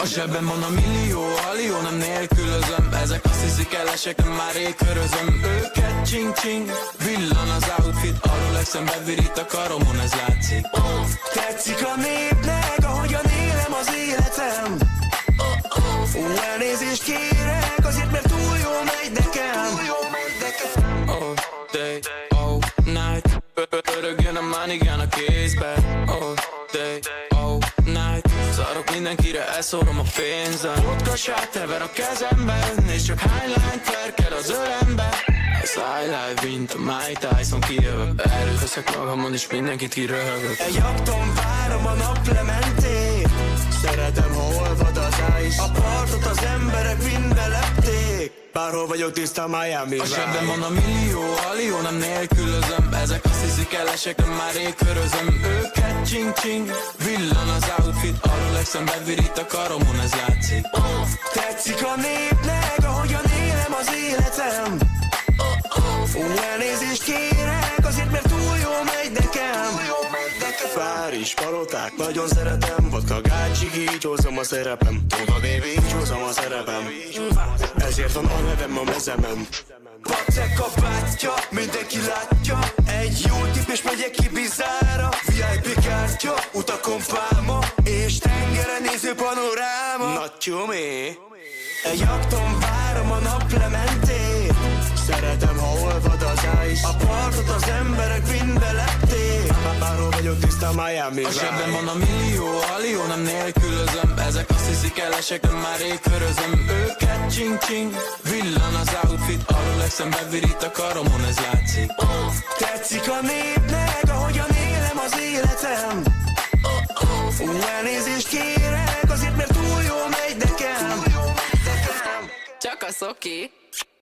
zsebben van a millió, alió, nem nélkülözöm. Ezek azt hiszik elesek, nem már rég körözöm őket, csing-csing. Villan az outfit, arról eszembe virít a karomon, ez látszik. Tetszik a népnek, ahogyan élem az életem. Elnézést kérek, azért mert túl jól megy nekem. All day, all night, pörögjön a manigán a kézbe. All day, all night, szarok mindenkire, elszórom a pénzem. Vodkasát hever a kezemben, és csak highline verkel az ölembe. Ez highlight, mint a Mike Tyson, kijövök. Erőveszek magamon, és mindenkit kiröhögök. Egy akton várom a naplementét. Szeretem, ha olvad az ice. A partot az emberek mind belepték. Bárhol vagyok, tiszta Miami. A zsebben van a millió, alió, nem nélkülözöm. Ezek azt hiszik elesek, nem már rég körözöm őket, csing-csing. Villan az outfit, arról eszembe virít a karomon, ez látszik. Tetszik a népnek, ahogyan élem az életem. Elnézést kérek, azért mert túl jól megy nekem. Párizs, paloták, nagyon szeretem. Vodka, gácsig, így hozom a szerepem. Tudod, én így hozom a szerepem. Ezért van a nevem a mezemen. Pacek a bátyja, mindenki látja. Egy jó tip és megyek ki Bizára. VIP kártya, utakon pálma. És tengeren néző panoráma. Nagy csomé. Egy akton várom a naplementét. Szeretem, ha olvad az ice. A partot az emberek mind belették. Bárhol vagyok, tiszta Miami. A zsebben van a millió, alió, nem nélkülözöm. Ezek azt hiszik elesek, nem már rég körözöm őket, csing-csing. Villan az outfit, arról eszembe virít a karomon, ez látszik. Tetszik a népnek, ahogyan élem az életem. Elnézést kérek, azért mert túl jól megy nekem. Csak a szoki.